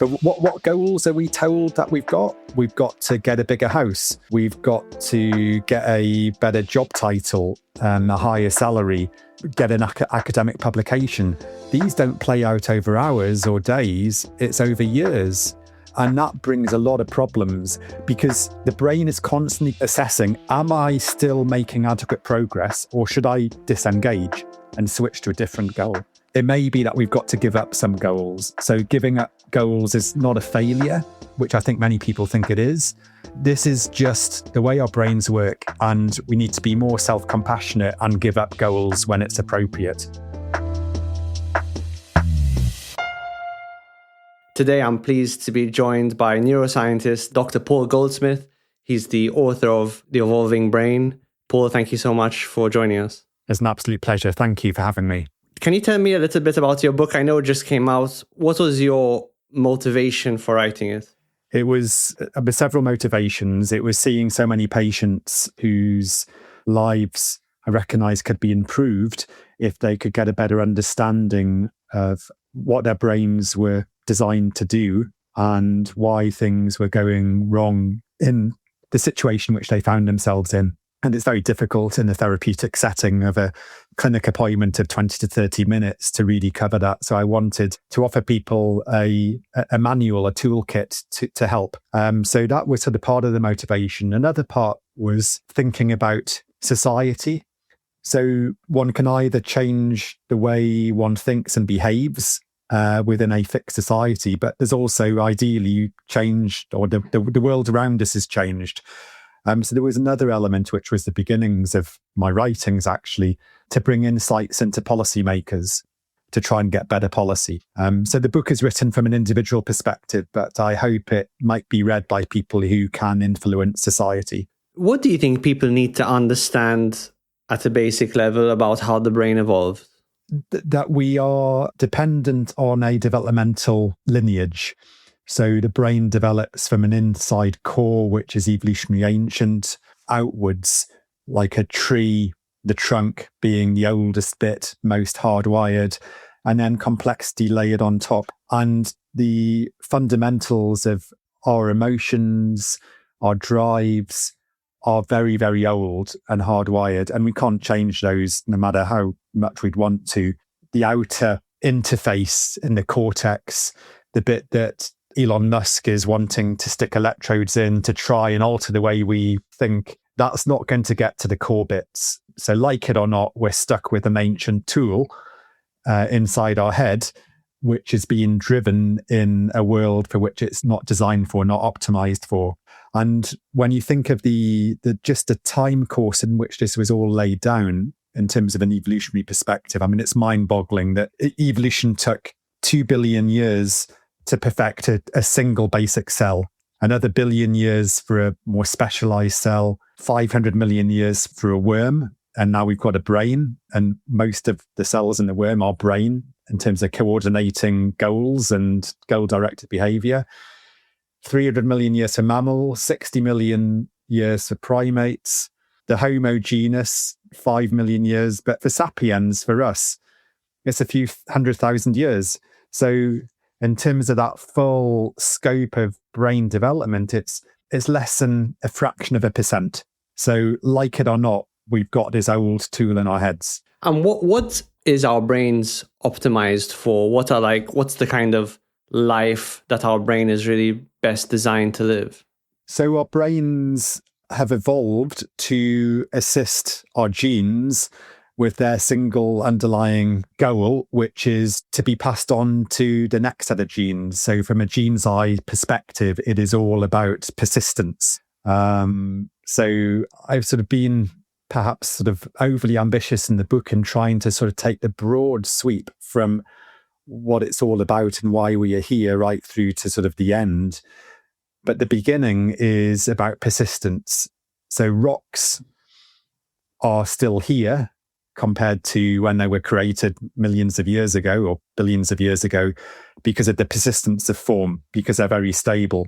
But what goals are we told that we've got? We've got to get a bigger house. We've got to get a better job title, a higher salary, get an academic publication. These don't play out over hours or days, it's over years. And that brings a lot of problems because the brain is constantly assessing, am I still making adequate progress, or should I disengage and switch to a different goal? It may be that we've got to give up some goals. So giving up goals is not a failure, which I think many people think it is. This is just the way our brains work, and we need to be more self-compassionate and give up goals when it's appropriate. Today, I'm pleased to be joined by neuroscientist Dr. Paul Goldsmith. He's the author of The Evolving Brain. Paul, thank you so much for joining us. It's an absolute pleasure. Thank you for having me. Can you tell me a little bit about your book? I know it just came out. What was your motivation for writing it? It was several motivations. It was seeing so many patients whose lives I recognise could be improved if they could get a better understanding of what their brains were designed to do and why things were going wrong in the situation which they found themselves in. And it's very difficult in the therapeutic setting of a clinic appointment of 20 to 30 minutes to really cover that. So I wanted to offer people a manual, a toolkit to help. So that was sort of part of the motivation. Another part was thinking about society. So one can either change the way one thinks and behaves within a fixed society, but there's also ideally changed, or the world around us has changed. So there was another element, which was the beginnings of my writings, actually, to bring insights into policymakers to try and get better policy. So the book is written from an individual perspective, but I hope it might be read by people who can influence society. What do you think people need to understand at a basic level about how the brain evolved? That we are dependent on a developmental lineage. So the brain develops from an inside core, which is evolutionary ancient, outwards, like a tree, the trunk being the oldest bit, most hardwired, and then complexity layered on top. And the fundamentals of our emotions, our drives are very, very old and hardwired, and we can't change those no matter how much we'd want to. The outer interface in the cortex, the bit that Elon Musk is wanting to stick electrodes in to try and alter the way we think, that's not going to get to the core bits. So like it or not, we're stuck with an ancient tool inside our head, which is being driven in a world for which it's not designed for, not optimized for. And when you think of the time course in which this was all laid down in terms of an evolutionary perspective, I mean, it's mind-boggling that evolution took 2 billion years to perfect a single basic cell, another billion years for a more specialized cell, 500 million years for a worm, and now we've got a brain, and most of the cells in the worm are brain in terms of coordinating goals and goal-directed behavior. 300 million years for mammals, 60 million years for primates, the Homo genus, 5 million years, but for sapiens, for us, it's a few 100,000 years. So in terms of that full scope of brain development, it's less than a fraction of a percent. So like it or not, we've got this old tool in our heads. And what is our brains optimized for? What's the kind of life that our brain is really best designed to live? So our brains have evolved to assist our genes with their single underlying goal, which is to be passed on to the next set of genes. So from a gene's eye perspective, it is all about persistence. So I've sort of been perhaps sort of overly ambitious in the book in trying to sort of take the broad sweep from what it's all about and why we are here right through to sort of the end. But the beginning is about persistence. So rocks are still here compared to when they were created millions of years ago or billions of years ago because of the persistence of form, because they're very stable.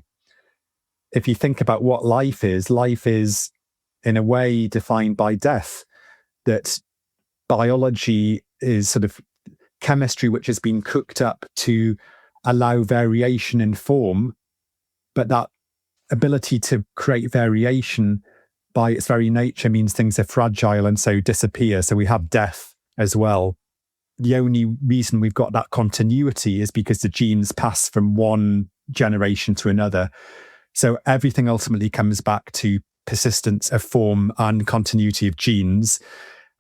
If you think about what life is in a way defined by death, that biology is sort of chemistry which has been cooked up to allow variation in form, but that ability to create variation by its very nature means things are fragile and so disappear. So we have death as well. The only reason we've got that continuity is because the genes pass from one generation to another. So everything ultimately comes back to persistence of form and continuity of genes.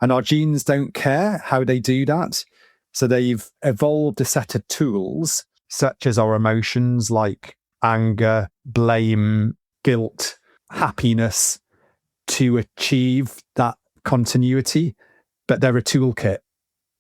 And our genes don't care how they do that. So they've evolved a set of tools, such as our emotions like anger, blame, guilt, happiness, to achieve that continuity. But they're a toolkit.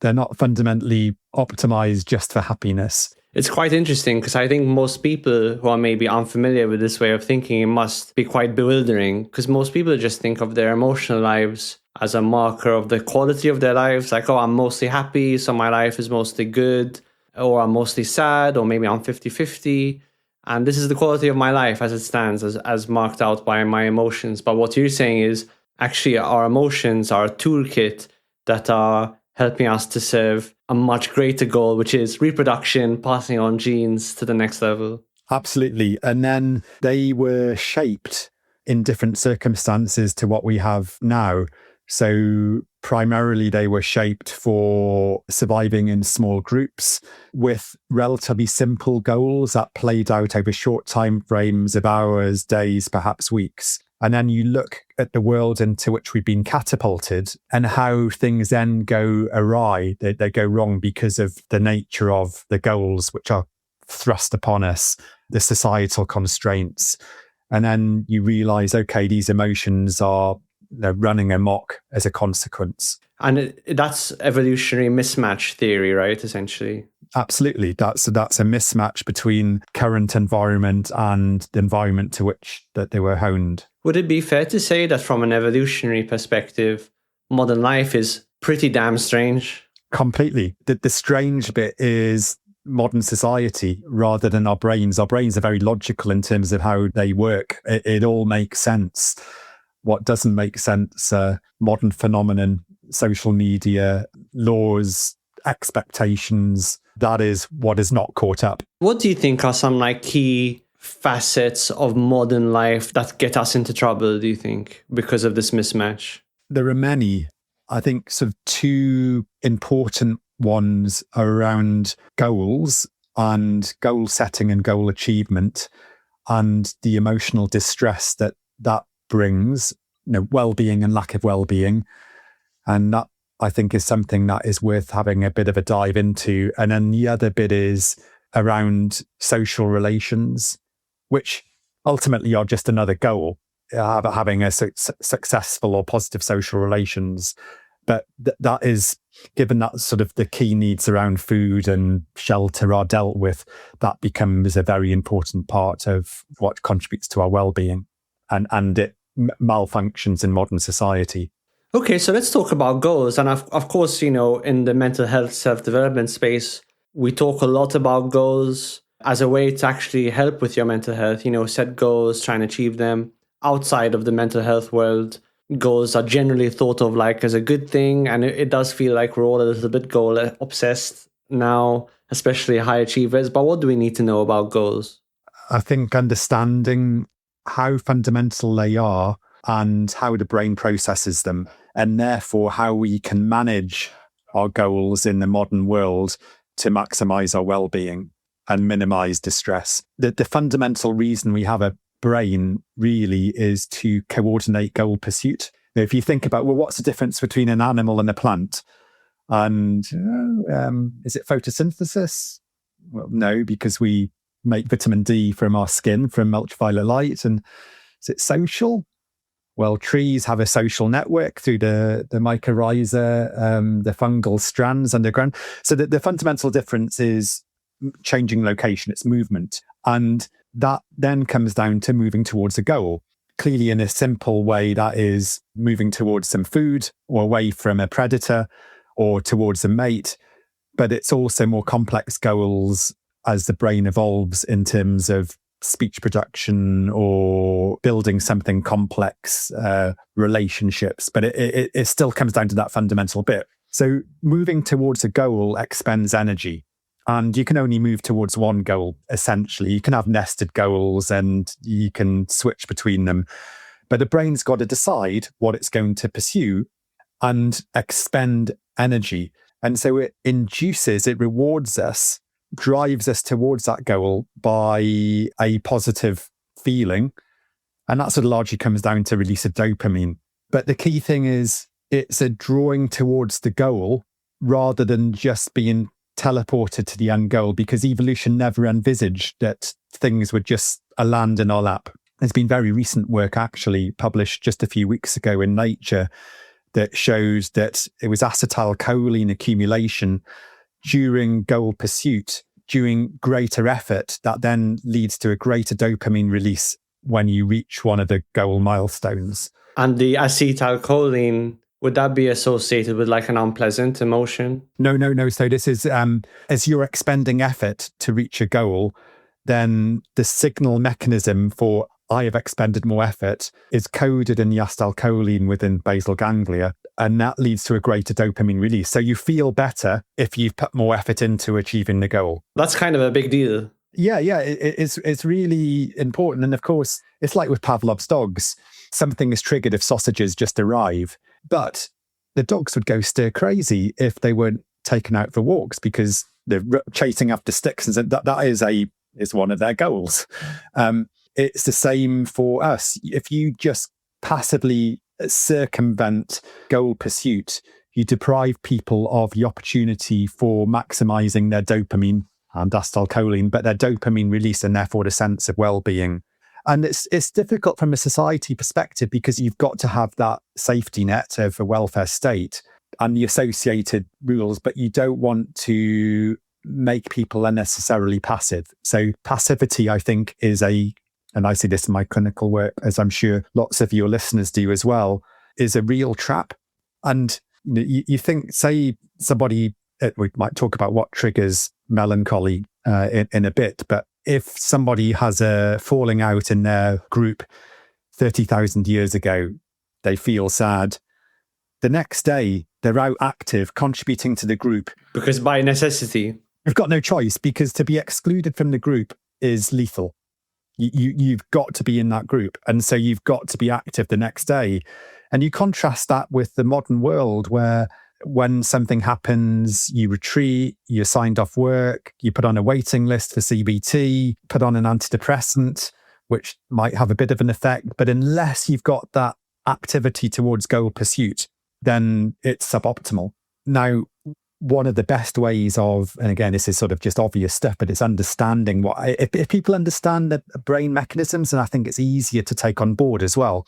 They're not fundamentally optimized just for happiness. It's quite interesting because I think most people who are maybe unfamiliar with this way of thinking, it must be quite bewildering because most people just think of their emotional lives as a marker of the quality of their lives. Like, oh, I'm mostly happy, so my life is mostly good, or I'm mostly sad, or maybe I'm 50-50. And this is the quality of my life as it stands, as marked out by my emotions. But what you're saying is actually our emotions are a toolkit that are helping us to serve a much greater goal, which is reproduction, passing on genes to the next level. Absolutely. And then they were shaped in different circumstances to what we have now. So primarily they were shaped for surviving in small groups with relatively simple goals that played out over short time frames of hours, days, perhaps weeks. And then you look at the world into which we've been catapulted and how things then go awry. They go wrong because of the nature of the goals which are thrust upon us, the societal constraints. And then you realize, okay, these emotions are running amok as a consequence. And that's evolutionary mismatch theory, right? Essentially. Absolutely. That's a mismatch between current environment and the environment to which that they were honed. Would it be fair to say that from an evolutionary perspective, modern life is pretty damn strange? Completely. The strange bit is modern society rather than our brains. Our brains are very logical in terms of how they work. It all makes sense. What doesn't make sense, modern phenomenon, social media, laws, expectations, that is what is not caught up. What do you think are some key facets of modern life that get us into trouble, do you think, because of this mismatch? There are many. I think sort of two important ones around goals and goal setting and goal achievement and the emotional distress that brings, well-being and lack of well-being. And that, I think, is something that is worth having a bit of a dive into. And then the other bit is around social relations, which ultimately are just another goal, having a successful or positive social relations. But that is, given that sort of the key needs around food and shelter are dealt with, that becomes a very important part of what contributes to our well-being. And it malfunctions in modern society. Okay, so let's talk about goals. And of course, in the mental health self-development space, we talk a lot about goals as a way to actually help with your mental health, set goals, try and achieve them. Outside of the mental health world, goals are generally thought of as a good thing. And it does feel like we're all a little bit goal obsessed now, especially high achievers. But what do we need to know about goals? I think understanding how fundamental they are and how the brain processes them, and therefore how we can manage our goals in the modern world to maximize our well-being and minimize distress. The fundamental reason we have a brain really is to coordinate goal pursuit. If you think about, what's the difference between an animal and a plant? And is it photosynthesis? Well, no, because we make vitamin D from our skin, from ultraviolet light. And is it social? Well, trees have a social network through the mycorrhiza, the fungal strands underground. So the fundamental difference is changing location, it's movement. And that then comes down to moving towards a goal. Clearly, in a simple way, that is moving towards some food or away from a predator or towards a mate. But it's also more complex goals as the brain evolves in terms of speech production or building something complex, relationships. But it still comes down to that fundamental bit. So moving towards a goal expends energy. And you can only move towards one goal, essentially. You can have nested goals and you can switch between them. But the brain's got to decide what it's going to pursue and expend energy. And so it rewards us, drives us towards that goal by a positive feeling. And that sort of largely comes down to release of dopamine. But the key thing is it's a drawing towards the goal rather than just being teleported to the end goal, because evolution never envisaged that things would just land in our lap. There's been very recent work actually published just a few weeks ago in Nature that shows that it was acetylcholine accumulation during goal pursuit, during greater effort, that then leads to a greater dopamine release when you reach one of the goal milestones. And the acetylcholine, would that be associated with like an unpleasant emotion? No. So this is, as you're expending effort to reach a goal, then the signal mechanism for I have expended more effort is coded in the acetylcholine within basal ganglia, and that leads to a greater dopamine release. So you feel better if you've put more effort into achieving the goal. That's kind of a big deal. Yeah, it's really important. And of course, it's like with Pavlov's dogs. Something is triggered if sausages just arrive. But the dogs would go stir crazy if they weren't taken out for walks because they're chasing after sticks. And that is one of their goals. It's the same for us. If you just passively circumvent goal pursuit, you deprive people of the opportunity for maximizing their dopamine and acetylcholine, but their dopamine release and therefore the sense of well-being. And it's difficult from a society perspective because you've got to have that safety net of a welfare state and the associated rules, but you don't want to make people unnecessarily passive. So passivity, I think, and I see this in my clinical work, as I'm sure lots of your listeners do as well, is a real trap. And you think, say somebody, we might talk about what triggers melancholy in a bit, but if somebody has a falling out in their group 30,000 years ago, they feel sad. The next day, they're out active, contributing to the group. Because by necessity. You've got no choice, because to be excluded from the group is lethal. You've got to be in that group. And so you've got to be active the next day. And you contrast that with the modern world where when something happens, you retreat, you're signed off work, you put on a waiting list for CBT, put on an antidepressant, which might have a bit of an effect. But unless you've got that activity towards goal pursuit, then it's suboptimal. Now, one of the best ways of, and again, this is sort of just obvious stuff, but it's understanding if people understand the brain mechanisms, and I think it's easier to take on board as well.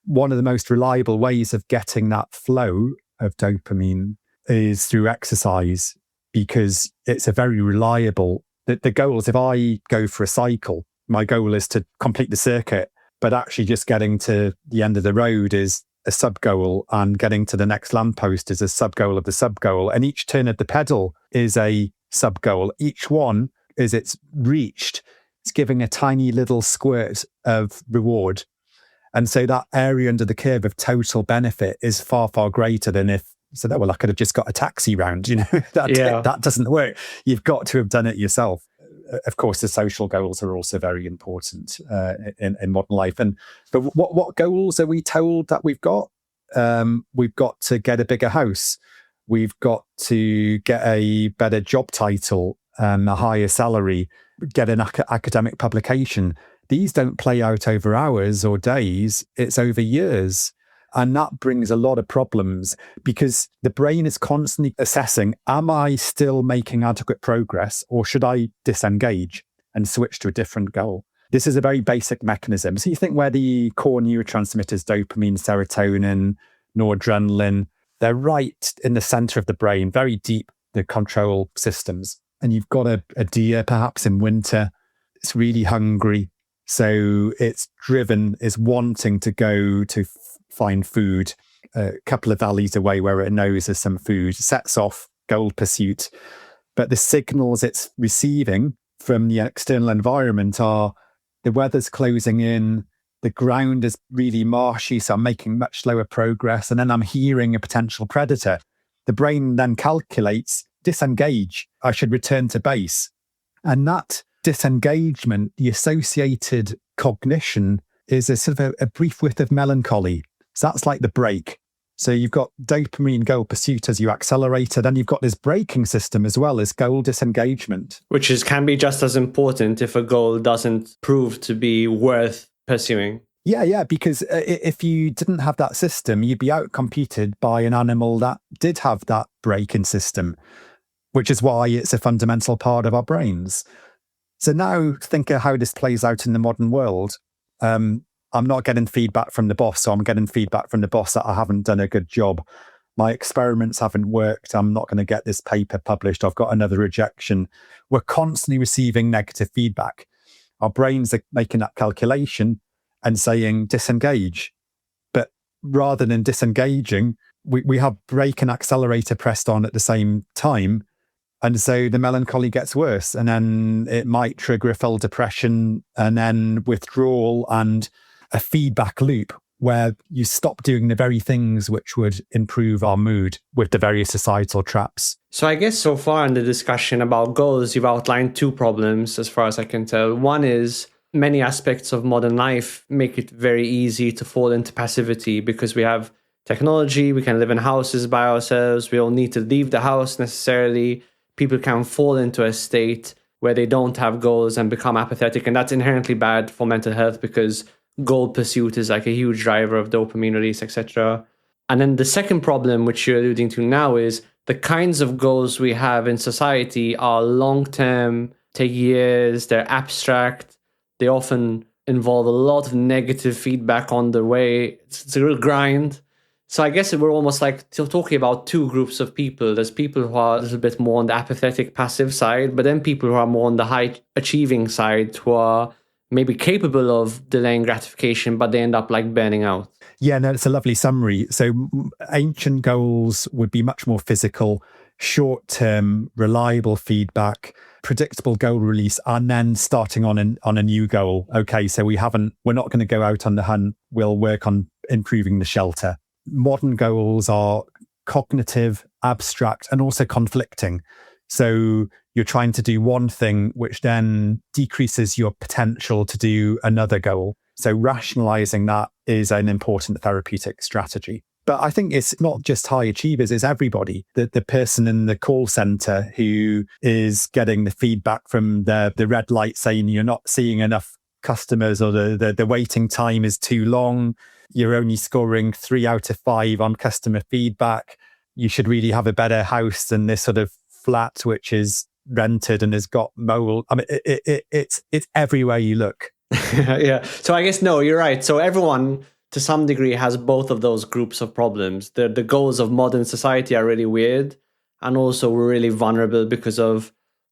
One of the most reliable ways of getting that flow of dopamine is through exercise, because it's a very reliable, the goals, if I go for a cycle, my goal is to complete the circuit, but actually just getting to the end of the road is a sub-goal, and getting to the next lamppost is a sub-goal of the sub-goal. And each turn of the pedal is a sub-goal. Each one, as it's reached, it's giving a tiny little squirt of reward. And so that area under the curve of total benefit is far, far greater than if, so that, well, I could have just got a taxi round, that doesn't work. You've got to have done it yourself. Of course, the social goals are also very important in modern life. But what goals are we told that we've got? We've got to get a bigger house. We've got to get a better job title, a higher salary, get an academic publication. These don't play out over hours or days. It's over years. And that brings a lot of problems because the brain is constantly assessing, am I still making adequate progress, or should I disengage and switch to a different goal? This is a very basic mechanism. So you think where the core neurotransmitters, dopamine, serotonin, noradrenaline, they're right in the center of the brain, very deep, the control systems. And you've got a deer perhaps in winter. It's really hungry. So it's wanting to go to find food a couple of valleys away where it knows there's some food, sets off goal pursuit. But the signals it's receiving from the external environment are the weather's closing in, the ground is really marshy, so I'm making much slower progress, and then I'm hearing a potential predator. The brain then calculates disengage. I should return to base. And that disengagement, the associated cognition, is a sort of a brief whiff of melancholy. So that's like the brake. So you've got dopamine goal pursuit as you accelerate, and then you've got this braking system as well as goal disengagement. Which can be just as important if a goal doesn't prove to be worth pursuing. Yeah, because if you didn't have that system, you'd be outcompeted by an animal that did have that braking system, which is why it's a fundamental part of our brains. So now think of how this plays out in the modern world. I'm not getting feedback from the boss, so I'm getting feedback from the boss that I haven't done a good job. My experiments haven't worked. I'm not going to get this paper published. I've got another rejection. We're constantly receiving negative feedback. Our brains are making that calculation and saying disengage. But rather than disengaging, we have brake and accelerator pressed on at the same time. And so the melancholy gets worse. And then it might trigger a full depression and then withdrawal and a feedback loop where you stop doing the very things which would improve our mood with the various societal traps. So I guess so far in the discussion about goals, you've outlined two problems as far as I can tell. One is many aspects of modern life make it very easy to fall into passivity because we have technology, we can live in houses by ourselves, we don't need to leave the house necessarily. People can fall into a state where they don't have goals and become apathetic, and that's inherently bad for mental health because goal pursuit is like a huge driver of dopamine release, etc. And then the second problem, which you're alluding to now, is the kinds of goals we have in society are long-term, take years, they're abstract, they often involve a lot of negative feedback on the way. It's a real grind. So I guess we're almost like talking about two groups of people. There's people who are a little bit more on the apathetic, passive side, but then people who are more on the high achieving side who are maybe capable of delaying gratification, but they end up like burning out. Yeah, no, it's a lovely summary. So ancient goals would be much more physical, short-term, reliable feedback, predictable goal release, and then starting on a new goal. Okay, so we're not going to go out on the hunt. We'll work on improving the shelter. Modern goals are cognitive, abstract, and also conflicting. So you're trying to do one thing, which then decreases your potential to do another goal. So rationalizing that is an important therapeutic strategy. But I think it's not just high achievers, it's everybody. The person in the call center who is getting the feedback from the red light saying you're not seeing enough customers or the waiting time is too long. You're only scoring 3 out of 5 on customer feedback. You should really have a better house than this sort of flat which is rented and has got mold. I mean, it's everywhere you look. Yeah. So I guess, no, you're right. So everyone to some degree has both of those groups of problems. The goals of modern society are really weird. And also we're really vulnerable because of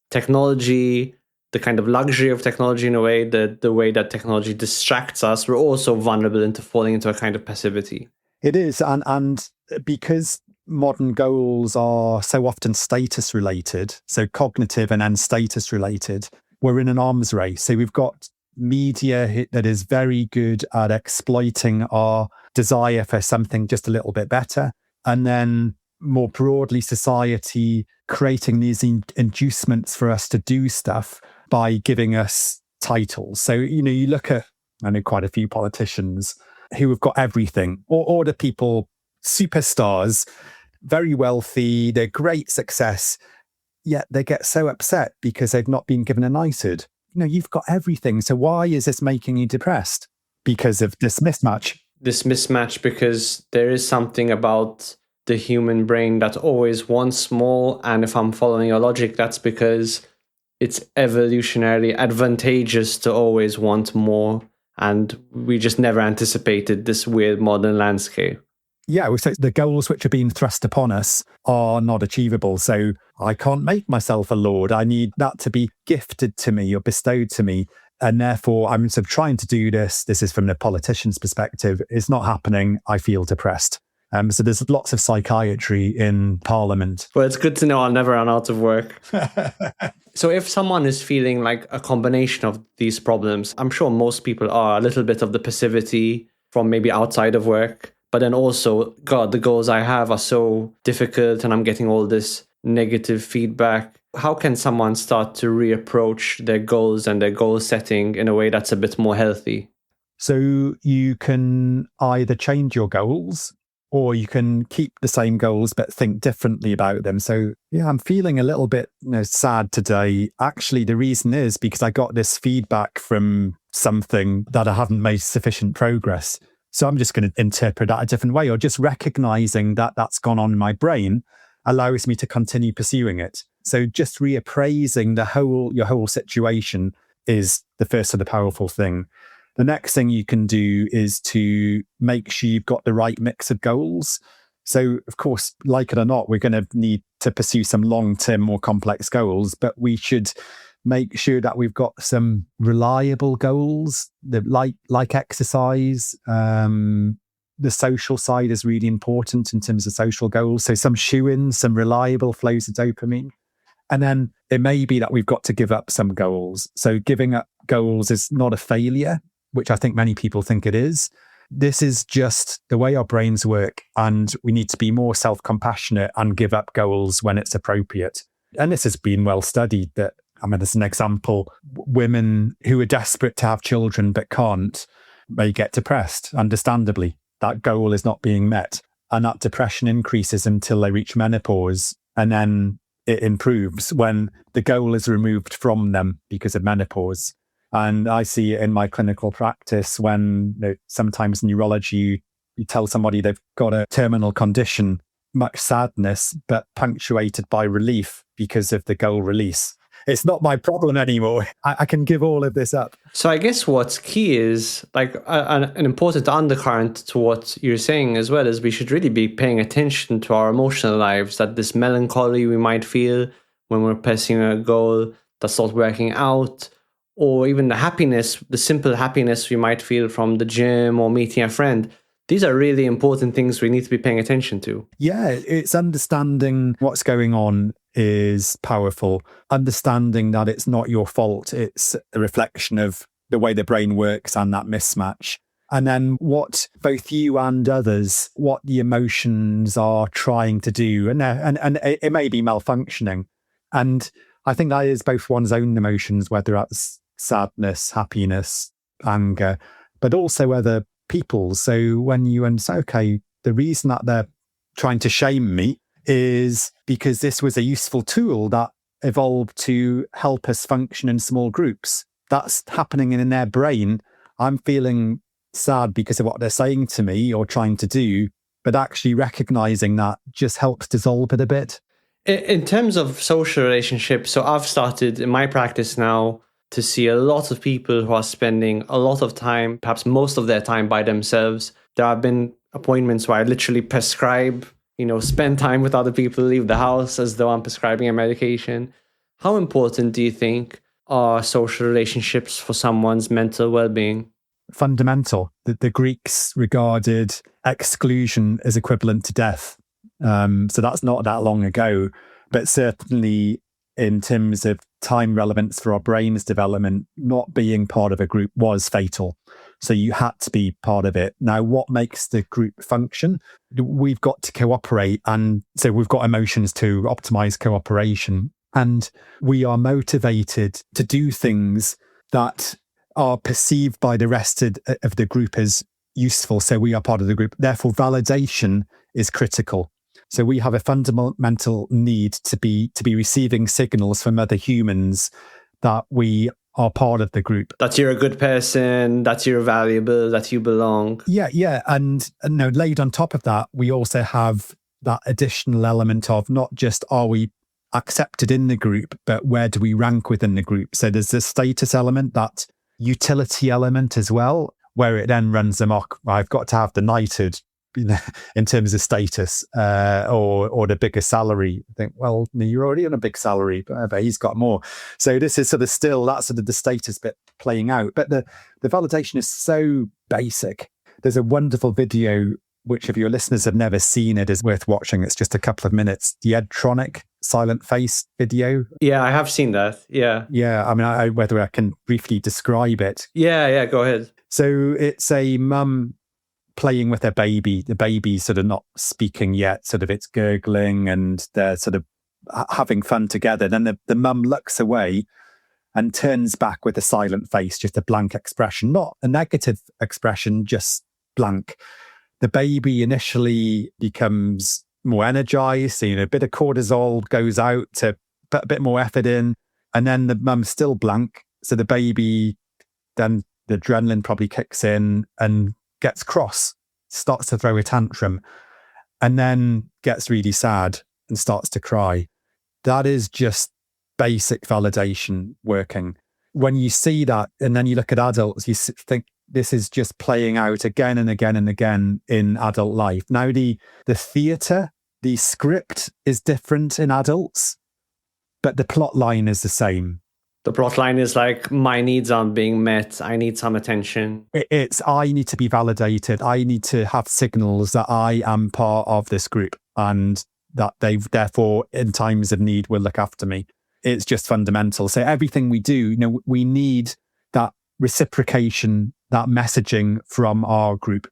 technology, the kind of luxury of technology in a way, the way that technology distracts us. We're also vulnerable into falling into a kind of passivity. It is. And because modern goals are so often status related, so cognitive and then status related, we're in an arms race. So we've got media that is very good at exploiting our desire for something just a little bit better. And then more broadly, society creating these inducements for us to do stuff by giving us titles. So, you look at, I know quite a few politicians who have got everything, or the people, superstars, very wealthy, they're great success, yet they get so upset because they've not been given a knighthood. You've got everything. So why is this making you depressed? Because of this mismatch. This mismatch, because there is something about the human brain that always wants more. And if I'm following your logic, that's because it's evolutionarily advantageous to always want more. And we just never anticipated this weird modern landscape. Yeah, so the goals which are being thrust upon us are not achievable. So I can't make myself a lord. I need that to be gifted to me or bestowed to me. And therefore, I'm sort of trying to do this. This is from the politician's perspective. It's not happening. I feel depressed. So there's lots of psychiatry in Parliament. Well, it's good to know I'll never run out of work. So if someone is feeling like a combination of these problems, I'm sure most people are a little bit of the passivity from maybe outside of work. But then also, God, the goals I have are so difficult and I'm getting all this negative feedback. How can someone start to reapproach their goals and their goal setting in a way that's a bit more healthy? So you can either change your goals or you can keep the same goals but think differently about them. So yeah, I'm feeling a little bit sad today. Actually, the reason is because I got this feedback from something that I haven't made sufficient progress. So I'm just going to interpret that a different way, or just recognizing that that's gone on in my brain allows me to continue pursuing it. So just reappraising your whole situation is the first of the powerful thing. The next thing you can do is to make sure you've got the right mix of goals. So, of course, like it or not, we're going to need to pursue some long-term, more complex goals, but we should make sure that we've got some reliable goals, like exercise. The social side is really important in terms of social goals. So some shoe-ins, some reliable flows of dopamine. And then it may be that we've got to give up some goals. So giving up goals is not a failure, which I think many people think it is. This is just the way our brains work, and we need to be more self-compassionate and give up goals when it's appropriate. And this has been well studied that, as an example, women who are desperate to have children but can't may get depressed, understandably. That goal is not being met. And that depression increases until they reach menopause. And then it improves when the goal is removed from them because of menopause. And I see it in my clinical practice when sometimes in neurology, you tell somebody they've got a terminal condition, much sadness, but punctuated by relief because of the goal release. It's not my problem anymore. I can give all of this up. So I guess what's key is like an important undercurrent to what you're saying as well is we should really be paying attention to our emotional lives, that this melancholy we might feel when we're pursuing a goal that's not working out, or even the happiness, the simple happiness we might feel from the gym or meeting a friend. These are really important things we need to be paying attention to. Yeah, it's understanding what's going on is powerful. Understanding that it's not your fault. It's a reflection of the way the brain works and that mismatch. And then what both you and others, what the emotions are trying to do. And it may be malfunctioning. And I think that is both one's own emotions, whether that's sadness, happiness, anger, but also other people's. So when you say, okay, the reason that they're trying to shame me is because this was a useful tool that evolved to help us function in small groups. That's happening in their brain. I'm feeling sad because of what they're saying to me or trying to do, but actually recognizing that just helps dissolve it a bit. In terms of social relationships, so I've started in my practice now to see a lot of people who are spending a lot of time, perhaps most of their time by themselves. There have been appointments where I literally prescribe, spend time with other people, leave the house as though I'm prescribing a medication. How important do you think are social relationships for someone's mental well-being? Fundamental. The Greeks regarded exclusion as equivalent to death. So that's not that long ago, but certainly in terms of time relevance for our brain's development, not being part of a group was fatal. So you had to be part of it. Now, what makes the group function? We've got to cooperate. And so we've got emotions to optimize cooperation. And we are motivated to do things that are perceived by the rest of the group as useful. So we are part of the group. Therefore, validation is critical. So we have a fundamental need to be receiving signals from other humans that we are part of the group. That you're a good person, that you're valuable, that you belong. Yeah. And laid on top of that, we also have that additional element of not just are we accepted in the group, but where do we rank within the group? So there's the status element, that utility element as well, where it then runs amok. I've got to have the knighthood in terms of status, or the bigger salary. I think, well, you're already on a big salary, but he's got more. So this is sort of still that sort of the status bit playing out. But the validation is so basic. There's a wonderful video, which if your listeners have never seen, it is worth watching. It's just a couple of minutes. The Edtronic silent face video. Yeah, I have seen that. Yeah. Yeah. Whether I can briefly describe it. Yeah. Go ahead. So it's a mum playing with their baby. The baby's sort of not speaking yet, sort of it's gurgling and they're sort of having fun together. Then the mum looks away and turns back with a silent face, just a blank expression, not a negative expression, just blank. The baby initially becomes more energized, a bit of cortisol goes out to put a bit more effort in, and then the mum's still blank. So the baby, then the adrenaline probably kicks in and gets cross, starts to throw a tantrum, and then gets really sad and starts to cry. That is just basic validation working. When you see that, and then you look at adults, you think this is just playing out again and again and again in adult life. Now, the theatre, the script is different in adults, but the plot line is the same. The plot line is like, my needs aren't being met. I need some attention. It's, I need to be validated. I need to have signals that I am part of this group and that they therefore in times of need will look after me. It's just fundamental. So everything we do, we need that reciprocation, that messaging from our group.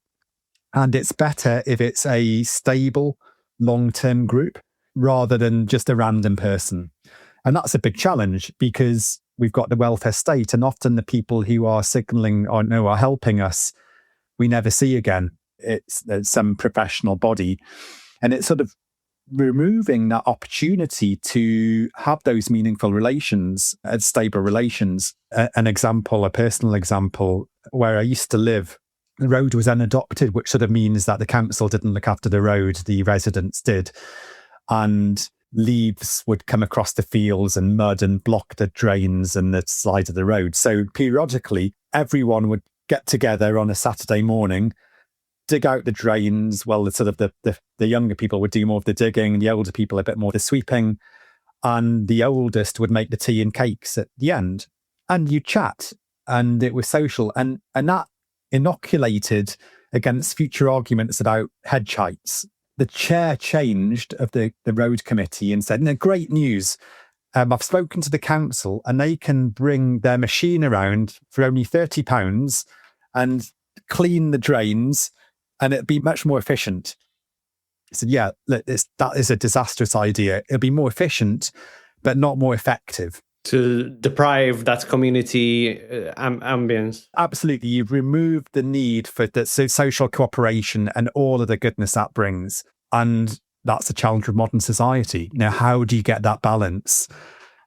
And it's better if it's a stable, long-term group rather than just a random person. And that's a big challenge because we've got the welfare state, and often the people who are signaling or are helping us, we never see again. It's some professional body. And it's sort of removing that opportunity to have those meaningful relations, stable relations. An example, a personal example, where I used to live, the road was unadopted, which sort of means that the council didn't look after the road, the residents did. And leaves would come across the fields and mud and block the drains and the side of the road. So periodically, everyone would get together on a Saturday morning, dig out the drains. Well, the younger people would do more of the digging, the older people a bit more of the sweeping, and the oldest would make the tea and cakes at the end. And you chat, and it was social, and that inoculated against future arguments about hedge heights. The chair changed of the road committee and said, great news. I've spoken to the council and they can bring their machine around for only £30 and clean the drains, and it'd be much more efficient. I said, yeah, that is a disastrous idea. It'll be more efficient, but not more effective. To deprive that community ambience. Absolutely. You've removed the need for the social cooperation and all of the goodness that brings. And that's a challenge of modern society. Now, how do you get that balance?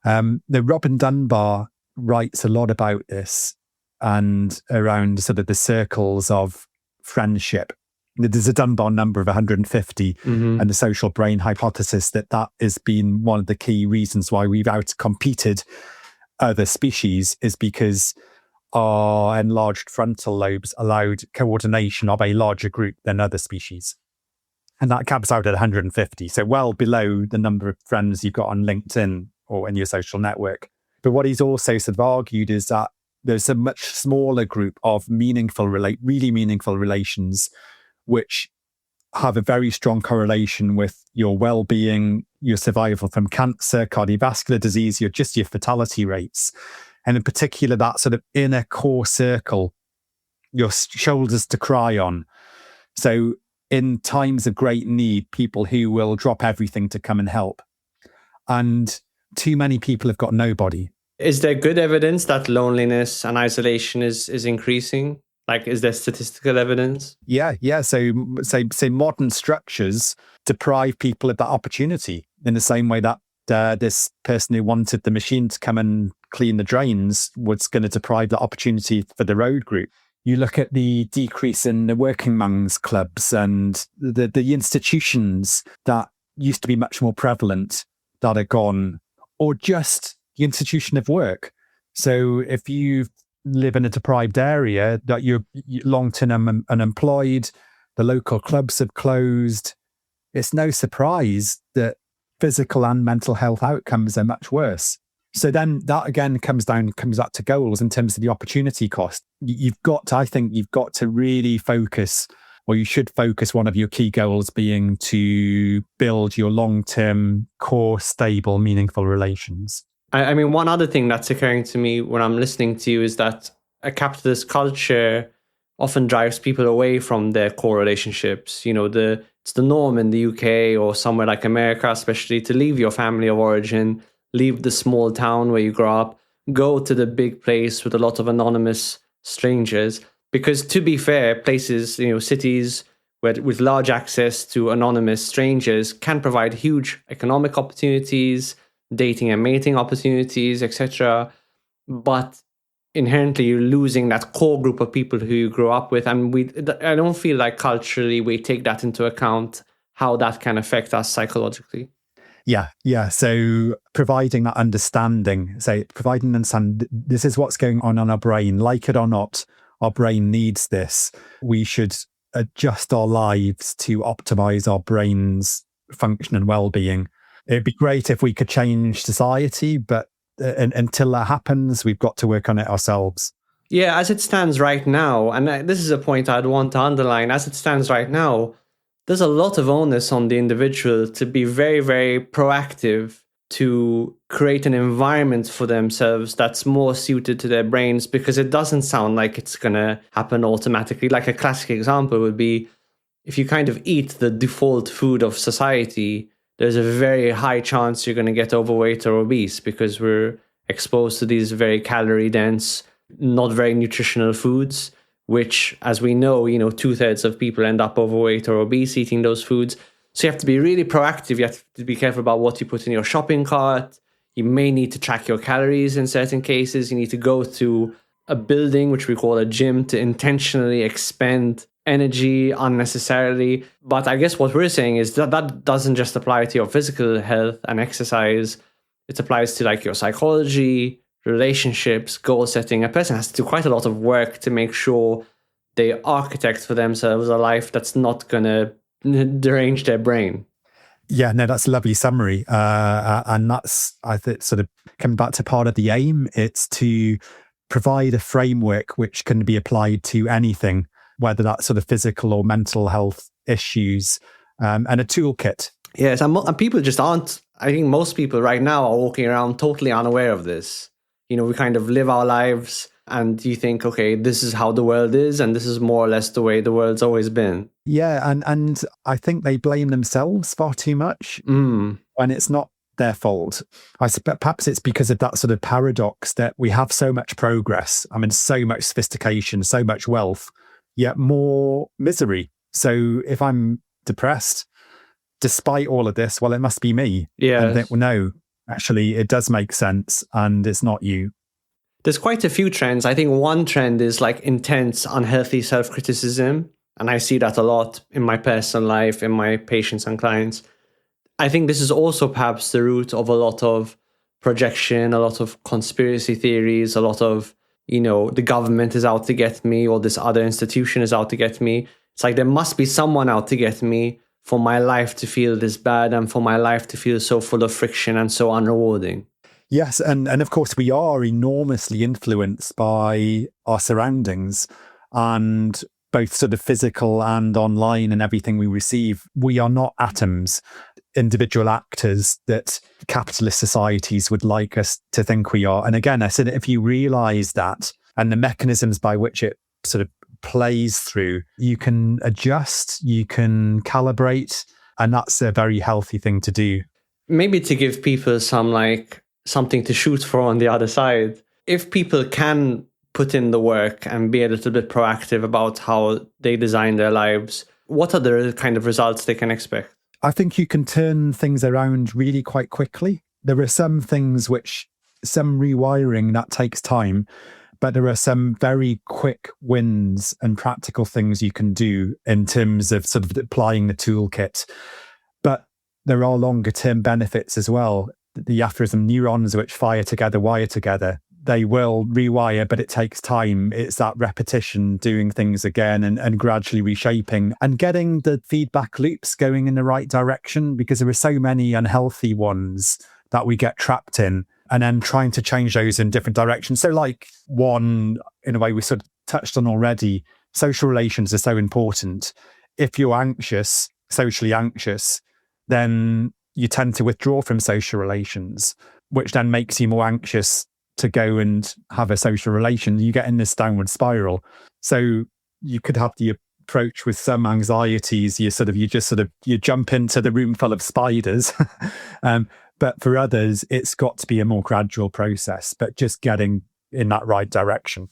Robin Dunbar writes a lot about this and around sort of the circles of friendship. There's a Dunbar number of 150 and the social brain hypothesis that has been one of the key reasons why we've outcompeted other species is because our enlarged frontal lobes allowed coordination of a larger group than other species. And that caps out at 150. So well below the number of friends you've got on LinkedIn or in your social network. But what he's also sort of argued is that there's a much smaller group of really meaningful relations which have a very strong correlation with your well-being, your survival from cancer, cardiovascular disease, your fatality rates. And in particular, that sort of inner core circle, your shoulders to cry on. So in times of great need, people who will drop everything to come and help. And too many people have got nobody. Is there good evidence that loneliness and isolation is increasing? Like, is there statistical evidence? Yeah. So modern structures deprive people of that opportunity in the same way that this person who wanted the machine to come and clean the drains was going to deprive that opportunity for the road group. You look at the decrease in the working man's clubs and the institutions that used to be much more prevalent that are gone, or just the institution of work. So if you live in a deprived area, that you're long-term unemployed, the local clubs have closed, it's no surprise that physical and mental health outcomes are much worse. So then that again comes back to goals in terms of the opportunity cost. I think you've got to really focus, or you should focus one of your key goals being to build your long-term core, stable, meaningful relations. I mean, one other thing that's occurring to me when I'm listening to you is that a capitalist culture often drives people away from their core relationships. It's the norm in the UK or somewhere like America, especially, to leave your family of origin, leave the small town where you grow up, go to the big place with a lot of anonymous strangers. Because to be fair, places, cities with large access to anonymous strangers can provide huge economic opportunities, dating and mating opportunities, etc. But inherently you're losing that core group of people who you grew up with, and I don't feel like culturally we take that into account, how that can affect us psychologically. Yeah. So providing that understanding, this is what's going on our brain, like it or not, our brain needs this. We should adjust our lives to optimize our brain's function and well-being. It'd be great if we could change society, but until that happens, we've got to work on it ourselves. Yeah, as it stands right now, and this is a point I'd want to underline, as it stands right now, there's a lot of onus on the individual to be very, very proactive, to create an environment for themselves that's more suited to their brains, because it doesn't sound like it's going to happen automatically. Like a classic example would be, if you kind of eat the default food of society, there's a very high chance you're going to get overweight or obese, because we're exposed to these very calorie dense, not very nutritional foods, which, as we know, 2/3 of people end up overweight or obese eating those foods. So you have to be really proactive. You have to be careful about what you put in your shopping cart. You may need to track your calories in certain cases. You need to go to a building, which we call a gym, to intentionally expend energy unnecessarily. But I guess what we're saying is that doesn't just apply to your physical health and exercise. It applies to like your psychology, relationships, goal setting. A person has to do quite a lot of work to make sure they architect for themselves a life that's not going to derange their brain. Yeah, no, that's a lovely summary. And that's, I think, sort of coming back to part of the aim. It's to provide a framework which can be applied to anything, whether that's sort of physical or mental health issues, and a toolkit. Yes, and people just aren't, I think most people right now are walking around totally unaware of this. We kind of live our lives and you think, okay, this is how the world is, and this is more or less the way the world's always been. Yeah, and I think they blame themselves far too much when it's not their fault. Perhaps it's because of that sort of paradox that we have so much progress, so much sophistication, so much wealth, yet more misery. So if I'm depressed, despite all of this, well, it must be me. Yeah. And no, actually, it does make sense, and it's not you. There's quite a few trends. I think one trend is like intense, unhealthy self-criticism. And I see that a lot in my personal life, in my patients and clients. I think this is also perhaps the root of a lot of projection, a lot of conspiracy theories, a lot of, the government is out to get me, or this other institution is out to get me. It's like there must be someone out to get me for my life to feel this bad and for my life to feel so full of friction and so unrewarding. Yes, and of course we are enormously influenced by our surroundings, and both sort of physical and online and everything we receive. We are not atoms, individual actors that capitalist societies would like us to think we are. And again, I said, if you realize that and the mechanisms by which it sort of plays through, you can adjust, you can calibrate, and that's a very healthy thing to do. Maybe to give people something to shoot for on the other side. If people can put in the work and be a little bit proactive about how they design their lives, what are the kind of results they can expect? I think you can turn things around really quite quickly. There are some things some rewiring that takes time, but there are some very quick wins and practical things you can do in terms of sort of applying the toolkit. But there are longer term benefits as well. The aphorism, neurons which fire together, wire together. They will rewire, but it takes time. It's that repetition, doing things again and gradually reshaping and getting the feedback loops going in the right direction, because there are so many unhealthy ones that we get trapped in, and then trying to change those in different directions. So like one, in a way we sort of touched on already, social relations are so important. If you're anxious, socially anxious, then you tend to withdraw from social relations, which then makes you more anxious to go and have a social relation. You get in this downward spiral. So you could have the approach with some anxieties, you jump into the room full of spiders. But for others, it's got to be a more gradual process, but just getting in that right direction.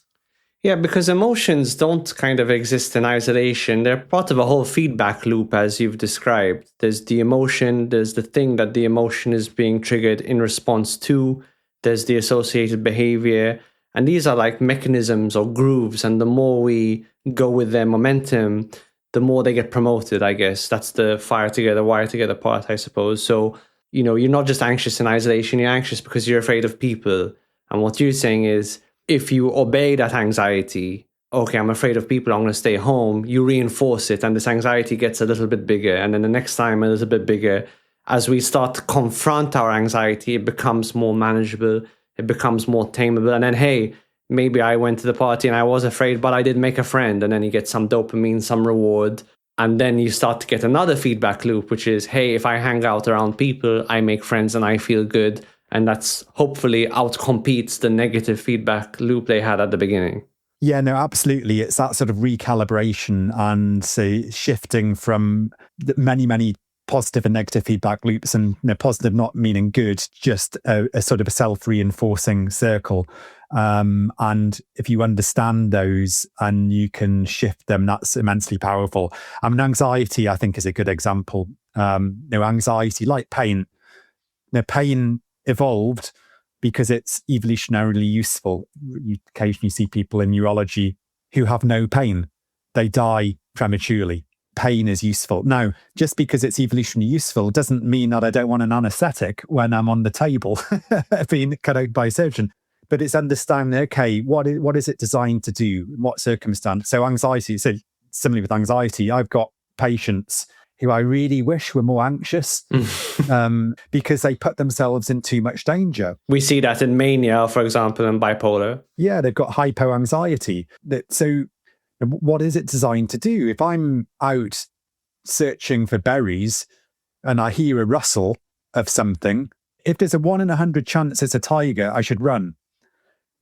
Yeah, because emotions don't kind of exist in isolation. They're part of a whole feedback loop, as you've described. There's the emotion, there's the thing that the emotion is being triggered in response to, there's the associated behavior. And these are like mechanisms or grooves. And the more we go with their momentum, the more they get promoted, I guess. That's the fire together, wire together part, I suppose. So, you're not just anxious in isolation, you're anxious because you're afraid of people. And what you're saying is, if you obey that anxiety, okay, I'm afraid of people, I'm going to stay home, you reinforce it, and this anxiety gets a little bit bigger, and then the next time a little bit bigger. As we start to confront our anxiety, it becomes more manageable, it becomes more tameable, and then, hey, maybe I went to the party and I was afraid, but I did make a friend, and then you get some dopamine, some reward, and then you start to get another feedback loop, which is, hey, if I hang out around people, I make friends and I feel good. And that's hopefully outcompetes the negative feedback loop they had at the beginning. Yeah, no, absolutely. It's that sort of recalibration and shifting from many, many positive and negative feedback loops, and positive not meaning good, just a sort of a self-reinforcing circle. And if you understand those and you can shift them, that's immensely powerful. Anxiety, I think, is a good example. Anxiety, like pain. Pain evolved because it's evolutionarily useful. You occasionally see people in neurology who have no pain. They die prematurely. Pain is useful. Now, just because it's evolutionarily useful doesn't mean that I don't want an anesthetic when I'm on the table being cut out by a surgeon. But it's understanding, okay, what is it designed to do? In what circumstance? So anxiety, so similarly with anxiety, I've got patients who I really wish were more anxious because they put themselves in too much danger. We see that in mania, for example, and bipolar. Yeah, they've got hypoanxiety. So what is it designed to do? If I'm out searching for berries and I hear a rustle of something, if there's a 1 in 100 chance it's a tiger, I should run.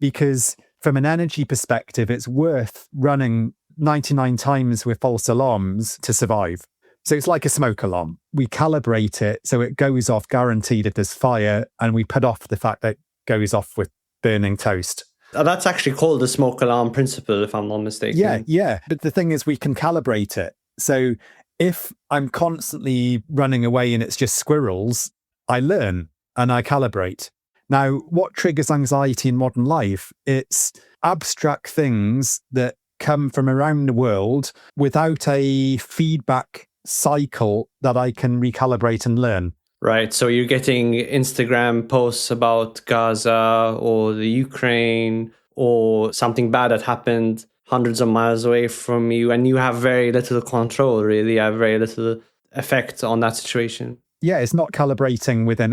Because from an energy perspective, it's worth running 99 times with false alarms to survive. So it's like a smoke alarm. We calibrate it so it goes off guaranteed if there's fire, and we put off the fact that it goes off with burning toast. That's actually called the smoke alarm principle, if I'm not mistaken. Yeah. But the thing is, we can calibrate it. So if I'm constantly running away and it's just squirrels, I learn and I calibrate. Now, what triggers anxiety in modern life? It's abstract things that come from around the world without a feedback cycle that I can recalibrate and learn. Right. So you're getting Instagram posts about Gaza or the Ukraine or something bad that happened hundreds of miles away from you, and you have very little control, really. You have very little effect on that situation. Yeah, it's not calibrating within,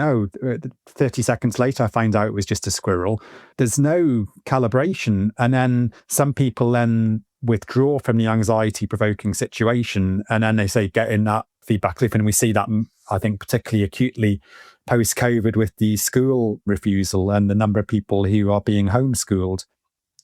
30 seconds later, I find out it was just a squirrel. There's no calibration. And then some people then withdraw from the anxiety-provoking situation, and then they say, get in that feedback loop. And we see that, I think, particularly acutely post-COVID with the school refusal and the number of people who are being homeschooled.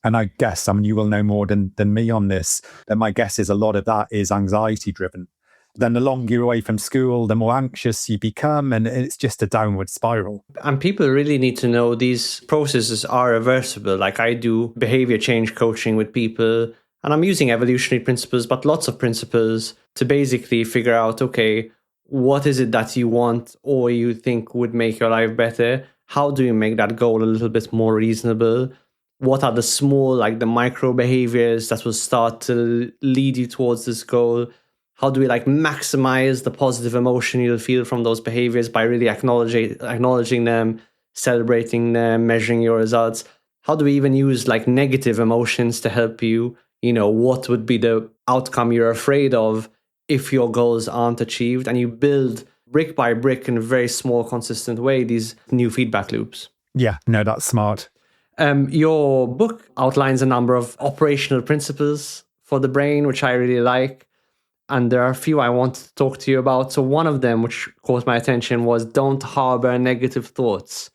And I guess, you will know more than me on this, and my guess is a lot of that is anxiety-driven. Then the longer you're away from school, the more anxious you become, and it's just a downward spiral. And people really need to know these processes are reversible. Like, I do behavior change coaching with people, and I'm using evolutionary principles, but lots of principles to basically figure out, okay, what is it that you want or you think would make your life better? How do you make that goal a little bit more reasonable? What are the small, like the micro behaviors that will start to lead you towards this goal? How do we maximize the positive emotion you'll feel from those behaviors by really acknowledging them, celebrating them, measuring your results? How do we even use negative emotions to help you? What would be the outcome you're afraid of if your goals aren't achieved? And you build brick by brick in a very small, consistent way, these new feedback loops. Yeah, no, that's smart. Your book outlines a number of operational principles for the brain, which I really like. And there are a few I want to talk to you about. So one of them, which caught my attention, was don't harbor negative thoughts.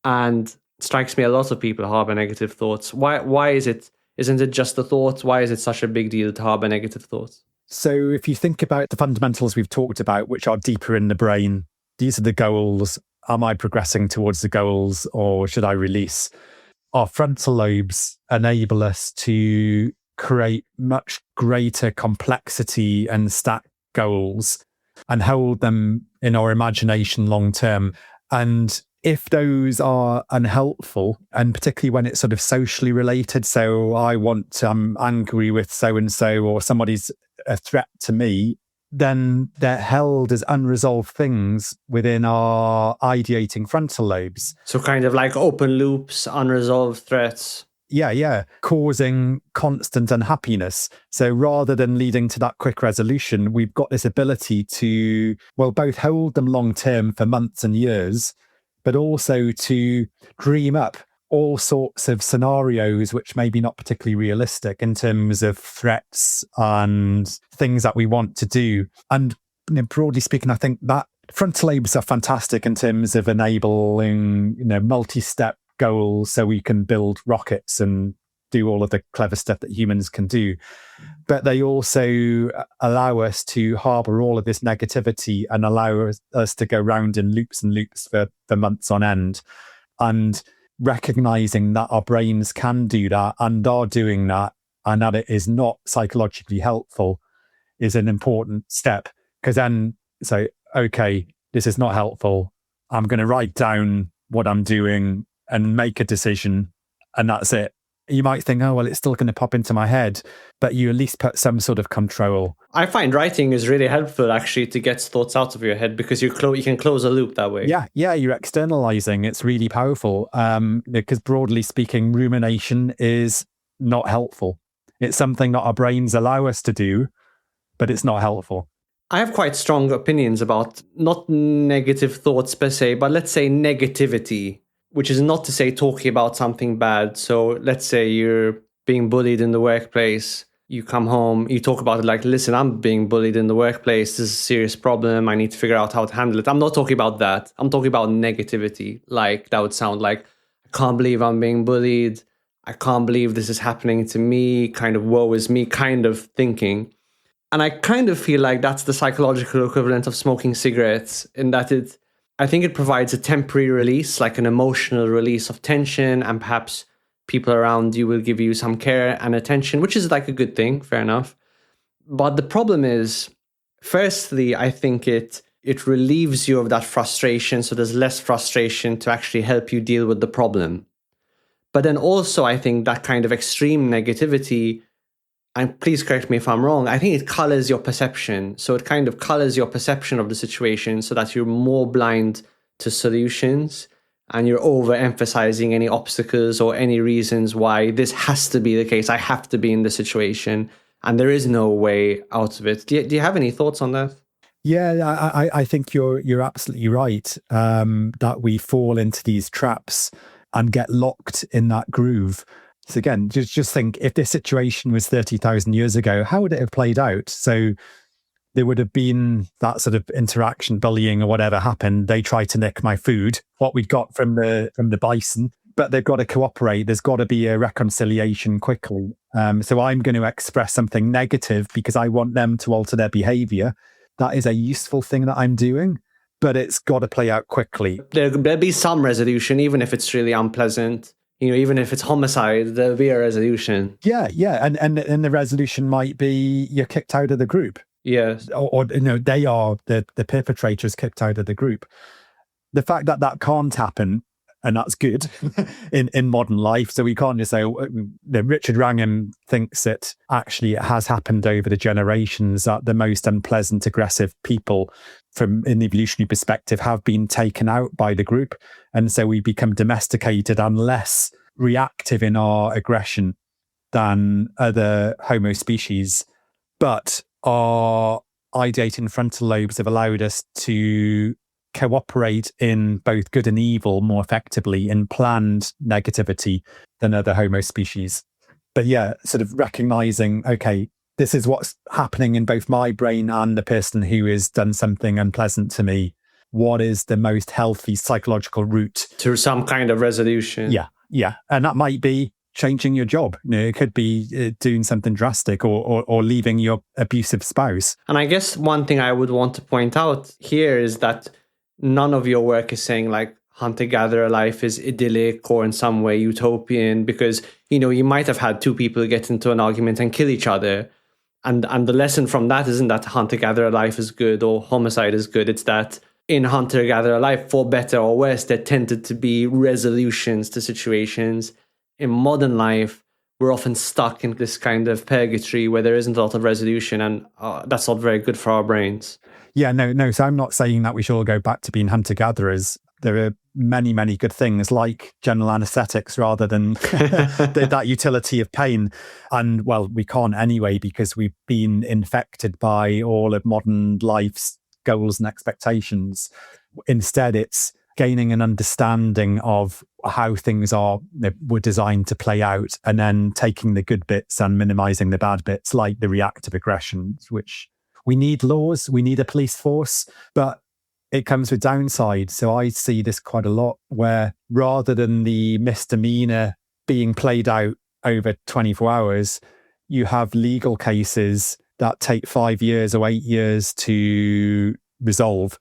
And it strikes me a lot of people harbor negative thoughts. Why is it Isn't it just a thought? Why is it such a big deal to harbor negative thoughts? So if you think about the fundamentals we've talked about, which are deeper in the brain, these are the goals. Am I progressing towards the goals, or should I release? Our frontal lobes enable us to create much greater complexity and stack goals and hold them in our imagination long term. And if those are unhelpful, and particularly when it's sort of socially related, so I'm angry with so-and-so, or somebody's a threat to me, then they're held as unresolved things within our ideating frontal lobes. So kind of like open loops, unresolved threats. Yeah. Causing constant unhappiness. So rather than leading to that quick resolution, we've got this ability to, both hold them long term for months and years, but also to dream up all sorts of scenarios which may be not particularly realistic in terms of threats and things that we want to do. And broadly speaking, I think that frontal lobes are fantastic in terms of enabling, multi-step goals so we can build rockets and do all of the clever stuff that humans can do. But they also allow us to harbor all of this negativity and allow us to go round in loops and loops for months on end. And recognizing that our brains can do that and are doing that, and that it is not psychologically helpful, is an important step. Because then say, okay, this is not helpful. I'm going to write down what I'm doing and make a decision, and that's it. You might think, oh, well, it's still going to pop into my head, but you at least put some sort of control. I find writing is really helpful, actually, to get thoughts out of your head, because you can close a loop that way. Yeah, you're externalizing. It's really powerful because broadly speaking, rumination is not helpful. It's something that our brains allow us to do, but it's not helpful. I have quite strong opinions about not negative thoughts per se, but let's say negativity, which is not to say talking about something bad. So let's say you're being bullied in the workplace. You come home, you talk about it like, listen, I'm being bullied in the workplace. This is a serious problem. I need to figure out how to handle it. I'm not talking about that. I'm talking about negativity. Like that would sound like, I can't believe I'm being bullied. I can't believe this is happening to me. Kind of woe is me kind of thinking. And I kind of feel like that's the psychological equivalent of smoking cigarettes, in that I think it provides a temporary release, like an emotional release of tension, and perhaps people around you will give you some care and attention, which is like a good thing, fair enough. But the problem is, firstly, I think it relieves you of that frustration, so there's less frustration to actually help you deal with the problem. But then also, I think that kind of extreme negativity, and please correct me if I'm wrong, I think it colors your perception. So it kind of colors your perception of the situation so that you're more blind to solutions and you're overemphasizing any obstacles or any reasons why this has to be the case. I have to be in this situation and there is no way out of it. Do you have any thoughts on that? Yeah, I think you're absolutely right, that we fall into these traps and get locked in that groove. So again, just think, if this situation was 30,000 years ago, how would it have played out? So there would have been that sort of interaction, bullying or whatever happened. They tried to nick my food, what we'd got from the bison, but they've got to cooperate. There's got to be a reconciliation quickly. So I'm going to express something negative because I want them to alter their behavior. That is a useful thing that I'm doing, but it's got to play out quickly. There'll be some resolution, even if it's really unpleasant. Even if it's homicide, there'll be a resolution. Yeah. And the resolution might be you're kicked out of the group. Yes. Or they are, the perpetrators kicked out of the group. The fact that can't happen, and that's good in modern life. So we can't just say, Richard Wrangham thinks that actually it has happened over the generations that the most unpleasant, aggressive people from an evolutionary perspective have been taken out by the group. And so we become domesticated and less reactive in our aggression than other Homo species. But our ideating frontal lobes have allowed us to cooperate in both good and evil more effectively in planned negativity than other Homo species. But yeah, sort of recognizing, okay, this is what's happening in both my brain and the person who has done something unpleasant to me. What is the most healthy psychological route to some kind of resolution? Yeah. And that might be changing your job. It could be doing something drastic or leaving your abusive spouse. And I guess one thing I would want to point out here is that none of your work is saying like hunter-gatherer life is idyllic or in some way utopian, because, you might have had two people get into an argument and kill each other. And the lesson from that isn't that hunter-gatherer life is good or homicide is good. It's that in hunter-gatherer life, for better or worse, there tended to be resolutions to situations. In modern life, we're often stuck in this kind of purgatory where there isn't a lot of resolution, and that's not very good for our brains. Yeah, no. So I'm not saying that we should all go back to being hunter-gatherers. There are many, many good things like general anesthetics rather than that utility of pain. And well, we can't anyway because we've been infected by all of modern life's goals and expectations. Instead, it's gaining an understanding of how things were designed to play out, and then taking the good bits and minimizing the bad bits, like the reactive aggressions, which we need laws, we need a police force, but it comes with downsides. So I see this quite a lot where rather than the misdemeanor being played out over 24 hours, you have legal cases that take 5 years or 8 years to resolve,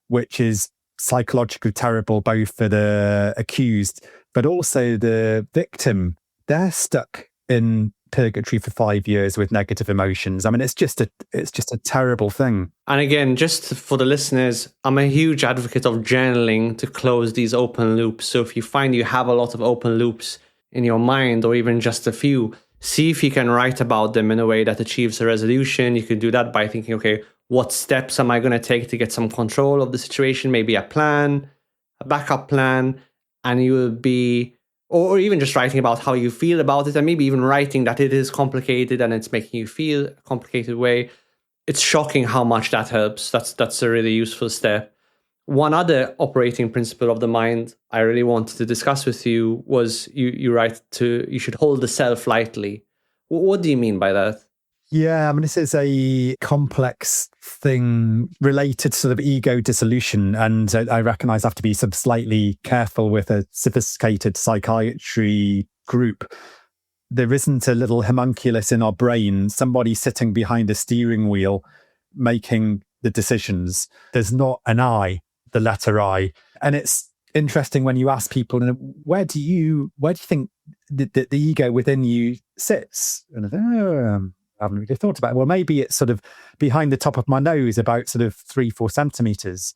which is psychologically terrible, both for the accused, but also the victim. They're stuck in purgatory for 5 years with negative emotions. I mean, it's just a terrible thing. And again, just for the listeners, I'm a huge advocate of journaling to close these open loops. So if you find you have a lot of open loops in your mind, or even just a few, see if you can write about them in a way that achieves a resolution. You can do that by thinking, okay, what steps am I going to take to get some control of the situation? Maybe a plan, a backup plan, and you will be, or even just writing about how you feel about it, and maybe even writing that it is complicated and it's making you feel a complicated way. It's shocking how much that helps. That's a really useful step. One other operating principle of the mind I really wanted to discuss with you was you should hold the self lightly. What do you mean by that? Yeah, I mean, this is a complex thing related to sort of ego dissolution. And I recognize I have to be sort of slightly careful with a sophisticated psychiatry group. There isn't a little homunculus in our brain, somebody sitting behind a steering wheel making the decisions. There's not an I, the letter I. And it's interesting when you ask people, where do you think the ego within you sits? And I think, I haven't really thought about it. Well, maybe it's sort of behind the top of my nose, about sort of 3-4 centimeters.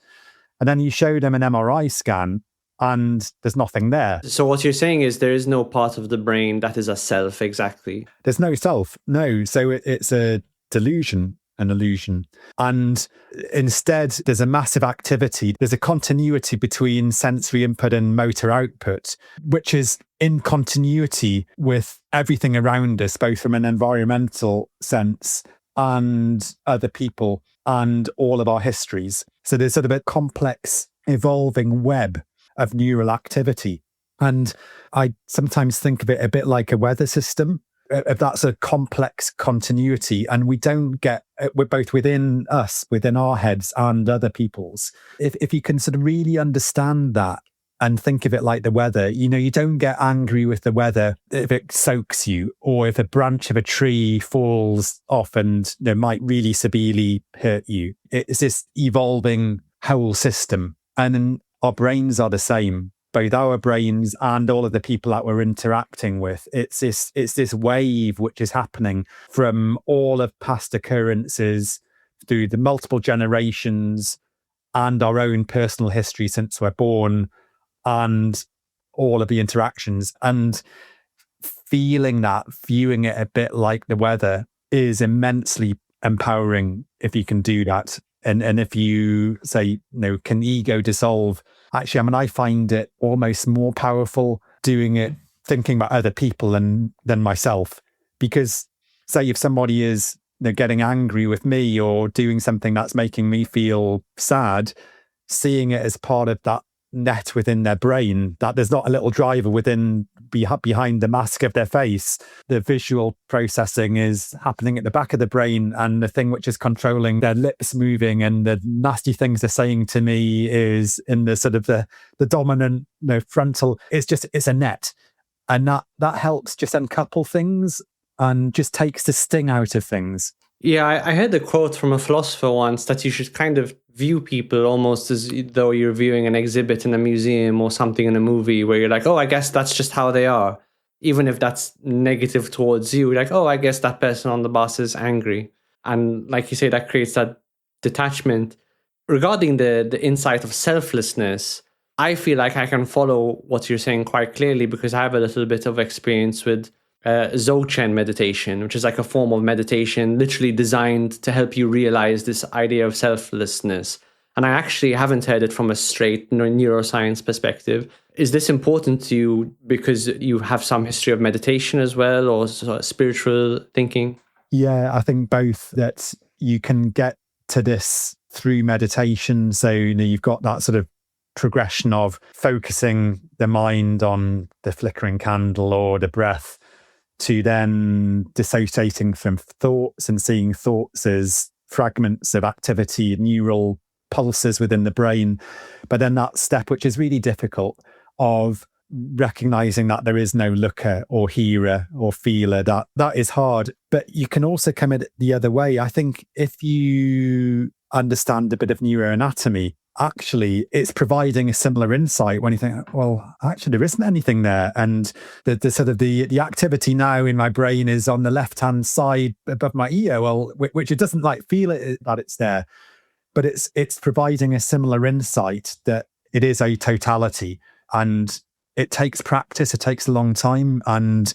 And then you show them an MRI scan and there's nothing there. So what you're saying is there is no part of the brain that is a self exactly. There's no self. No. So it's a delusion, an illusion. And instead, there's a massive activity. There's a continuity between sensory input and motor output, which is in continuity with everything around us, both from an environmental sense and other people and all of our histories. So there's sort of a complex evolving web of neural activity. And I sometimes think of it a bit like a weather system. That's a complex continuity, and we're both within us, within our heads and other people's. If you can sort of really understand that and think of it like the weather, you don't get angry with the weather if it soaks you, or if a branch of a tree falls off and might really severely hurt you. It's this evolving whole system, and our brains are the same. Both our brains and all of the people that we're interacting with. It's this wave which is happening from all of past occurrences through the multiple generations and our own personal history since we're born, and all of the interactions. And feeling that, viewing it a bit like the weather, is immensely empowering if you can do that. And if you say, can ego dissolve? Actually, I find it almost more powerful doing it, thinking about other people than myself. Because say if somebody is getting angry with me or doing something that's making me feel sad, seeing it as part of that net within their brain, that there's not a little driver behind the mask of their face. The visual processing is happening at the back of the brain, and the thing which is controlling their lips moving and the nasty things they're saying to me is in the sort of the dominant frontal. It's a net. And that helps just uncouple things and just takes the sting out of things. Yeah, I heard a quote from a philosopher once that you should kind of view people almost as though you're viewing an exhibit in a museum or something in a movie, where you're like, oh, I guess that's just how they are. Even if that's negative towards you, like, oh, I guess that person on the bus is angry. And like you say, that creates that detachment. Regarding the insight of selflessness, I feel like I can follow what you're saying quite clearly, because I have a little bit of experience with Dzogchen meditation, which is like a form of meditation literally designed to help you realize this idea of selflessness. And I actually haven't heard it from a straight neuroscience perspective. Is this important to you because you have some history of meditation as well, or sort of spiritual thinking? Yeah, I think both, that you can get to this through meditation. So, you've got that sort of progression of focusing the mind on the flickering candle or the breath, to then dissociating from thoughts and seeing thoughts as fragments of activity, neural pulses within the brain. But then that step, which is really difficult, of recognizing that there is no looker or hearer or feeler, that is hard. But you can also come at it the other way. I think if you understand a bit of neuroanatomy, actually it's providing a similar insight when you think, well, actually there isn't anything there, and the sort of the activity now in my brain is on the left hand side above my ear, well, which it doesn't like feel it that it's there, but it's providing a similar insight that it is a totality. And it takes practice, it takes a long time, and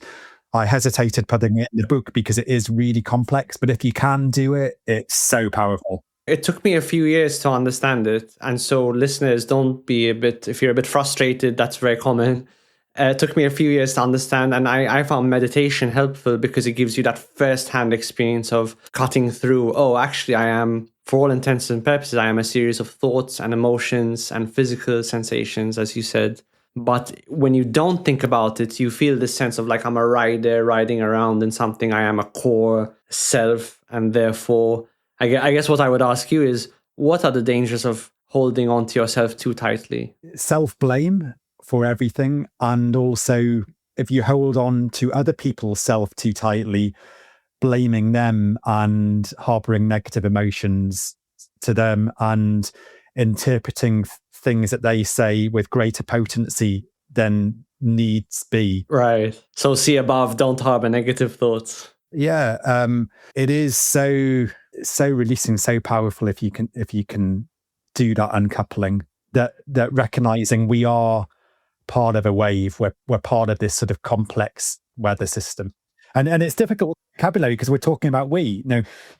I hesitated putting it in the book because it is really complex, but if you can do it, it's so powerful. It took me a few years to understand it. And so listeners, don't be if you're a bit frustrated, that's very common. It took me a few years to understand. And I found meditation helpful because it gives you that first-hand experience of cutting through, oh, actually, I am, for all intents and purposes, I am a series of thoughts and emotions and physical sensations, as you said. But when you don't think about it, you feel this sense of like, I'm a rider riding around in something. I am a core self, and therefore, I guess what I would ask you is, what are the dangers of holding on to yourself too tightly? Self-blame for everything. And also, if you hold on to other people's self too tightly, blaming them and harboring negative emotions to them and interpreting things that they say with greater potency than needs be. Right. So see above, don't harbor negative thoughts. Yeah. It is so releasing, so powerful if you can do that uncoupling, that recognizing we are part of a wave, we're part of this sort of complex weather system. And it's difficult vocabulary because we're talking about we,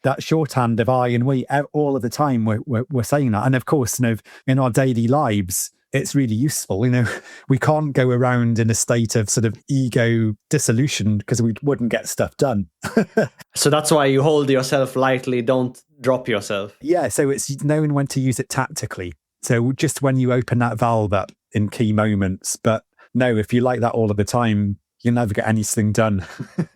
that shorthand of I and we all of the time. We're saying that, and of course, in our daily lives, it's really useful. We can't go around in a state of sort of ego dissolution because we wouldn't get stuff done. So that's why you hold yourself lightly. Don't drop yourself. Yeah. So it's knowing when to use it tactically. So just when you open that valve up in key moments, but no, if you like that all of the time, you'll never get anything done.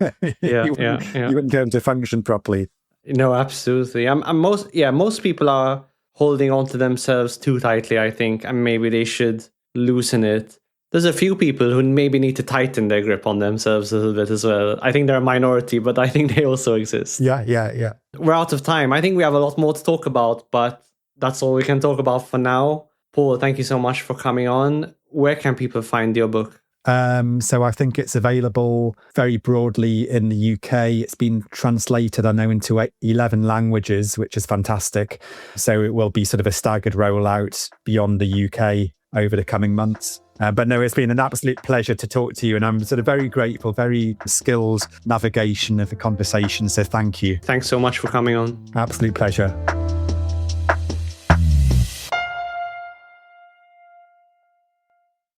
You wouldn't be able to function properly. No, absolutely. Most people are holding on to themselves too tightly, I think, and maybe they should loosen it. There's a few people who maybe need to tighten their grip on themselves a little bit as well. I think they're a minority, but I think they also exist. Yeah. We're out of time. I think we have a lot more to talk about, but that's all we can talk about for now. Paul, thank you so much for coming on. Where can people find your book? So I think it's available very broadly in the UK. It's been translated, I know, into 11 languages, which is fantastic. So it will be sort of a staggered rollout beyond the UK over the coming months. But no, it's been an absolute pleasure to talk to you. And I'm sort of very grateful, very skilled navigation of the conversation. So thank you. Thanks so much for coming on. Absolute pleasure.